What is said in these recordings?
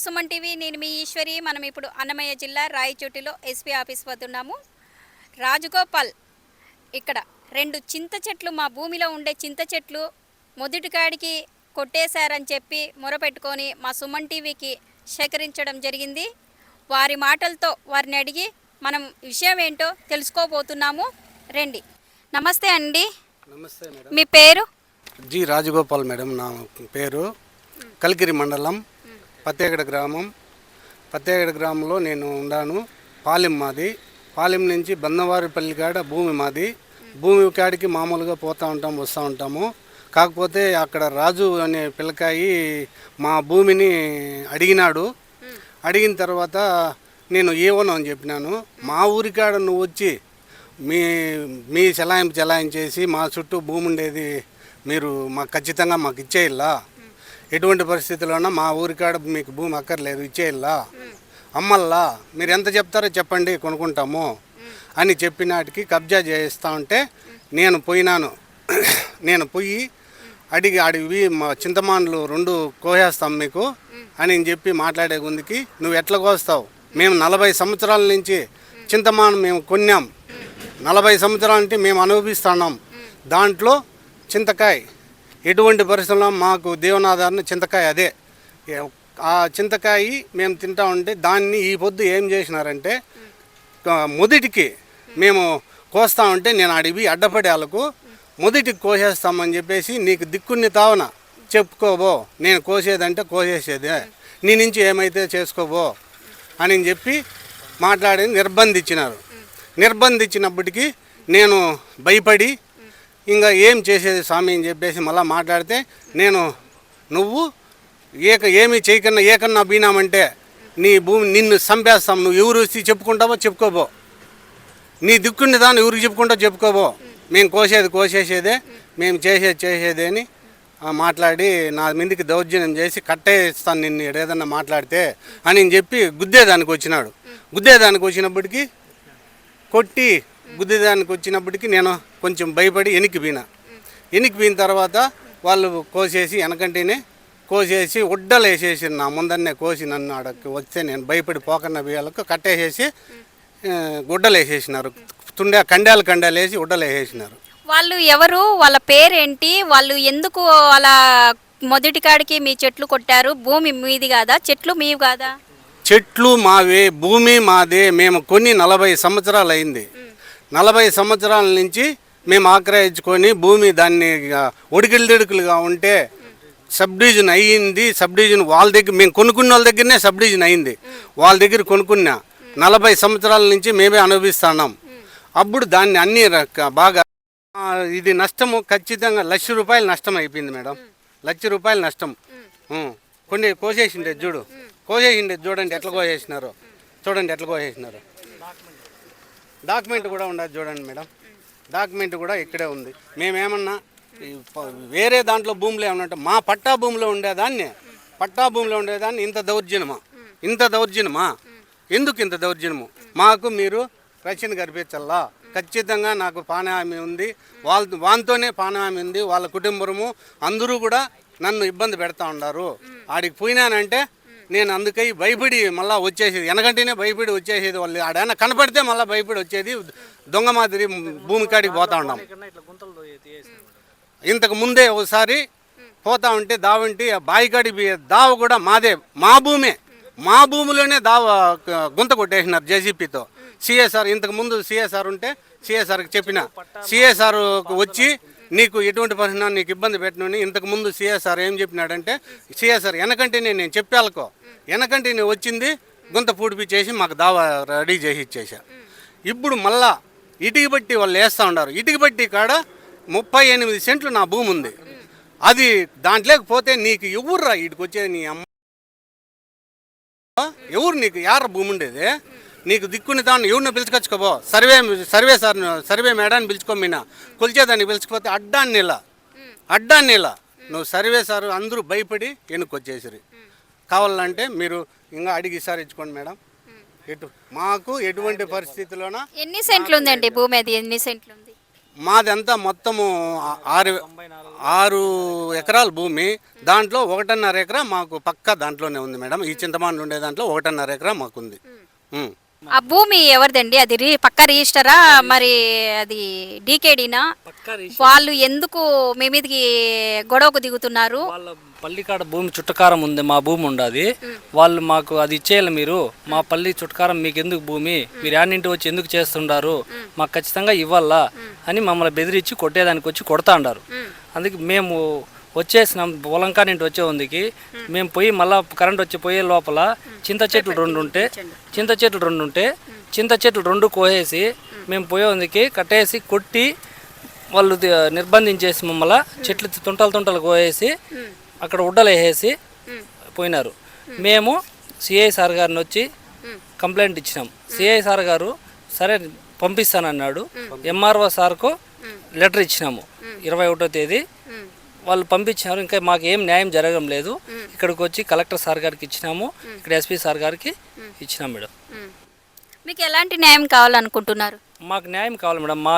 Suman TV. నేను మీ ఈశ్వరి. మనం ఇప్పుడు అన్నమయ్య జిల్లా రాయచోటిలో ఎస్పీ ఆఫీస్ వద్ద ఉన్నాము. రాజగోపాల్ ఇక్కడ 2 చింత చెట్లు, మా భూమిలో ఉండే చింత చెట్లు మొదటి కాడికి కొట్టేశారని చెప్పి మొరపెట్టుకొని మా సుమన్ టీవీకి సేకరించడం జరిగింది. వారి మాటలతో వారిని అడిగి మనం విషయం ఏంటో తెలుసుకోబోతున్నాము. రండి. నమస్తే అండి. నమస్తే మేడం. మీ పేరు? జి రాజగోపాల్ మేడం నా పేరు. కలికిరి మండలం పత్తేగడ గ్రామం. పత్తేగడ గ్రామంలో నేను ఉన్నాను. పాలెం మాది. పాలెం నుంచి బందవారిపల్లి కాడ భూమి మాది. భూమి కాడికి మామూలుగా పోతూ ఉంటాం, వస్తూ ఉంటాము. కాకపోతే అక్కడ రాజు అనే పిల్లకాయి మా భూమిని అడిగినాడు. అడిగిన తర్వాత నేను ఏవను అని చెప్పినాను. మా ఊరికాడ నువ్వు వచ్చి మీ చెలాయించేసి మా చుట్టూ భూమి ఉండేది మీరు మాకు ఖచ్చితంగా మాకు ఇచ్చేయాలా, ఎటువంటి పరిస్థితుల్లోనా మా ఊరికాడ మీకు భూమి అక్కర్లేదు, ఇచ్చేయాలా, అమ్మల్లా, మీరు ఎంత చెప్తారో చెప్పండి కొనుక్కుంటాము అని చెప్పినాటికి కబ్జా చేస్తూ ఉంటే నేను పోయినాను. నేను పోయి అడిగి మా చింతమానులు 2 కోసేస్తాం మీకు అని చెప్పి మాట్లాడే గుందికి నువ్వు ఎట్లా కోస్తావు, మేము 40 సంవత్సరాల నుంచి చింతమాను మేము కొన్నాం, 40 సంవత్సరాల నుంచి మేము అనుభవిస్తున్నాం. దాంట్లో చింతకాయ ఎటువంటి పరిస్థితుల్లో మాకు దేవనాధారణ చింతకాయ అదే. ఆ చింతకాయ మేము తింటా ఉంటే దాన్ని ఈ పొద్దు ఏం చేసినారంటే మొదటికి మేము కోస్తా ఉంటే నేను అడిగి అడ్డపడి వాళ్ళకు మొదటికి కోసేస్తామని చెప్పేసి నీకు దిక్కుని తావన చెప్పుకోబో, నేను కోసేదంటే కోసేసేదే, నీ నుంచి ఏమైతే చేసుకోబో అని చెప్పి మాట్లాడి నిర్బంధించినారు. నిర్బంధించినప్పటికీ నేను భయపడి ఇంకా ఏం చేసేది స్వామి అని చెప్పేసి మళ్ళీ మాట్లాడితే నువ్వు ఏమీ చేయకన్నా ఏకన్నా బీనామంటే నీ భూమి నిన్ను చంపేస్తాం, నువ్వు ఎవరు వచ్చి చెప్పుకుంటావో చెప్పుకోబో, నీ దిక్కుని దాన్ని ఎవరికి చెప్పుకుంటావో చెప్పుకోబో, మేము కోసేసేదే, మేము చేసేదే అని మాట్లాడి నా మీదకి దౌర్జన్యం చేసి కట్టేస్తాను నిన్ను ఏదన్నా మాట్లాడితే అని చెప్పి గుద్దేదానికి వచ్చినాడు. గుద్దేదానికి వచ్చినప్పటికీ కొట్టి గుద్దేదానికి వచ్చినప్పటికీ నేను కొంచెం భయపడి వెనక్కి పోయిన తర్వాత వాళ్ళు కోసేసి వెనకంటేనే కోసేసి ఉడ్డలు వేసేసి నా ముందరనే కోసి నన్ను ఆడకి వస్తే నేను భయపడి పోకన్న బియ్యాలకు కట్టేసేసి గుడ్డలు వేసేసినారు. కండాలు వేసి ఉడ్డలు వేసేసినారు. వాళ్ళు ఎవరు, వాళ్ళ పేరేంటి, వాళ్ళు ఎందుకు అలా మొదటి కాడికి మీ చెట్లు కొట్టారు? భూమి మీది కాదా? చెట్లు మీవి కాదా? చెట్లు మావే, భూమి మాదే. మేము కొన్ని 40 సంవత్సరాలు అయింది. 40 సంవత్సరాల నుంచి మేము ఆక్రయించుకొని భూమి దాన్ని ఒడికిడిదుడుకులుగా ఉంటే సబ్ డివిజన్ అయ్యింది. సబ్ డివిజన్ వాళ్ళ దగ్గర మేము కొనుక్కున్న వాళ్ళ దగ్గరనే సబ్ డివిజన్ అయింది. వాళ్ళ దగ్గర కొనుక్కున్నా 40 సంవత్సరాల నుంచి మేమే అనుభవిస్తున్నాం. అప్పుడు దాన్ని అన్ని బాగా ఇది నష్టము ఖచ్చితంగా ₹1,00,000 నష్టం అయిపోయింది మేడం. ₹1,00,000 నష్టం. కొన్ని కోసేసిండేది చూడండి ఎట్లా కోసేసినారు, డాక్యుమెంట్ కూడా ఉండదు చూడండి మేడం. డాక్యుమెంట్ కూడా ఇక్కడే ఉంది. మేమేమన్నా వేరే దాంట్లో భూములు ఏమన్నా మా పట్టా భూమిలో ఉండేదాన్ని ఇంత దౌర్జన్యమా ఎందుకు ఇంత దౌర్జన్యము? మాకు మీరు రక్షణ కల్పించల్లా. ఖచ్చితంగా నాకు పానహామీ ఉంది, వాళ్ళతోనే పానహామీ ఉంది. వాళ్ళ కుటుంబము అందరూ కూడా నన్ను ఇబ్బంది పెడతా ఉన్నారు. ఆడికి పోయినానంటే నేను అందుకై భయపడి మళ్ళీ వచ్చేసేది, వెనకంటేనే భయపడి వచ్చేసేది. వాళ్ళు ఆడైనా కనపడితే మళ్ళీ భయపడి వచ్చేది. దొంగ మాదిరి భూమి కాడికి పోతా ఉన్నాం. ఇంతకు ముందే ఒకసారి పోతా ఉంటే దావంటి బాయికాడికి దావ కూడా మాదే, మా భూమిలోనే దావ గుంత కొట్టేసినారు జేసీపీతో. సిఎస్ఆర్ ఇంతకు ముందు సిఎస్ఆర్ ఉంటే సిఎస్ఆర్కి చెప్పిన, సిఎస్ఆర్ వచ్చి నీకు ఎటువంటి పరిస్థితి నీకు ఇబ్బంది పెట్టనని ఇంతకు ముందు సిఎస్ఆర్ ఏం చెప్పినాడంటే, సిఎస్ఆర్ వెనకంటేనే నేను చెప్పాలకో, వెనకంటే నేను వచ్చింది గుంత పూడిపించేసి మాకు దావా రెడీ చేసి ఇచ్చేసా. ఇప్పుడు మళ్ళా ఇటుకి బట్టి వాళ్ళు వేస్తూ ఉన్నారు. ఇటుకి బట్టి కాడ 38 సెంట్లు నా భూమి ఉంది. అది దాంట్లోకి పోతే నీకు ఎవర్రా ఇటుకు వచ్చేది? నీ అమ్మ ఎవరు నీకు యార భూమి ఉండేది? నీకు దిక్కుని దాన్ని ఎవరిని పిలుచుకొచ్చుకోబో, సర్వే మేడాన్ని పిలుచుకోమీనా, కొలిచేదాన్ని పిలుచుకోపోతే అడ్డాన్ని ఇలా నువ్వు సర్వే సార్ అందరూ భయపడి వెనుకొచ్చేసిరి. కావాలంటే మీరు ఇంకా అడిగి ఇచ్చుకోండి మేడం. మాకు ఎటువంటి పరిస్థితుల్లోనా ఎన్ని సెంట్లు ఉందండి భూమి? అది ఎన్ని సెంట్లు ఉంది? మాదంతా మొత్తము 6 ఎకరాల భూమి. దాంట్లో 1.5 ఎకరా మాకు పక్కా దాంట్లోనే ఉంది మేడం. ఈ చింతమాండ్లు ఉండే దాంట్లో 1.5 ఎకరా మాకుంది. ఉమ్. ఆ భూమి ఎవరిదండి? అది పక్కా రిజిస్టరా, మరి అది డీకేడీనా? వాళ్ళు ఎందుకు మీ మీదకి గొడవకు దిగుతున్నారు? వాళ్ళ పల్లికాడ భూమి చుట్టకారం ఉంది, మా భూమి ఉండదు. వాళ్ళు మాకు అది ఇచ్చేయాలి, మీరు మా పల్లి చుట్టకారం మీకు ఎందుకు భూమి, మీరు యాన్నింటి వచ్చి ఎందుకు చేస్తుండారు, మాకు ఖచ్చితంగా ఇవ్వాలా అని మమ్మల్ని బెదిరించి కొట్టేదానికి వచ్చి కొడతా ఉండారు. అందుకే మేము వచ్చేసినాం పొలంకా నుండి వచ్చే ఉందికి. మేము పోయి మళ్ళీ కరెంట్ వచ్చి పోయే లోపల చింత చెట్లు 2 ఉంటే చింత చెట్లు 2 కోసేసి మేము పోయే ఉందికి కట్టేసి కొట్టి వాళ్ళు నిర్బంధించేసి మమ్మల్ని చెట్లు తుంటలు కోసేసి అక్కడ ఉడ్డలు వేసేసి పోయినారు. మేము సిఐ సార్ గారిని వచ్చి కంప్లైంట్ ఇచ్చినాం. సిఐ సార్ గారు సరే పంపిస్తానన్నాడు. ఎంఆర్ఓ సార్కు లెటర్ ఇచ్చినాము 21వ తేదీ. వాళ్ళు పంపించినారు. ఇంకా మాకు ఏం న్యాయం జరగడం లేదు. ఇక్కడికి వచ్చి కలెక్టర్ సార్ గారికి ఇచ్చినాము, ఇక్కడ ఎస్పీ సార్ గారికి ఇచ్చినాం మేడం. మీకు ఎలాంటి న్యాయం కావాలనుకుంటున్నారు? మాకు న్యాయం కావాలి మేడం. మా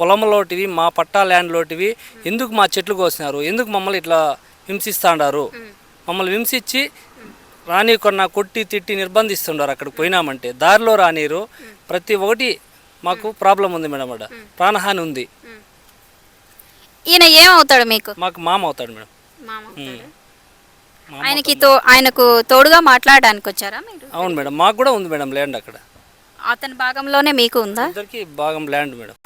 పొలంలోటివి, మా పట్టా ల్యాండ్లోటివి ఎందుకు మా చెట్లు కోసినారు, ఎందుకు మమ్మల్ని ఇట్లా హింసిస్తాండారు, మమ్మల్ని హింసించి రానీకొన్న కొట్టి తిట్టి నిర్బంధిస్తుండారు. అక్కడికి పోయినామంటే దారిలో రానీరు. ప్రతి ఒక్కటి మాకు ప్రాబ్లం ఉంది మేడం. అక్కడ ప్రాణహాని ఉంది. ఈయన ఏమవుతాడు మీకు? మాకు మామ అవుతాడు మేడం. ఆయనకు తోడుగా మాట్లాడడానికి వచ్చారా మీరు? అవును మేడం, మాకు కూడా ఉంది మేడం ల్యాండ్ అక్కడ. అతని భాగంలోనే మీకు ఉందా? అందరికీ భాగం ల్యాండ్ మేడం.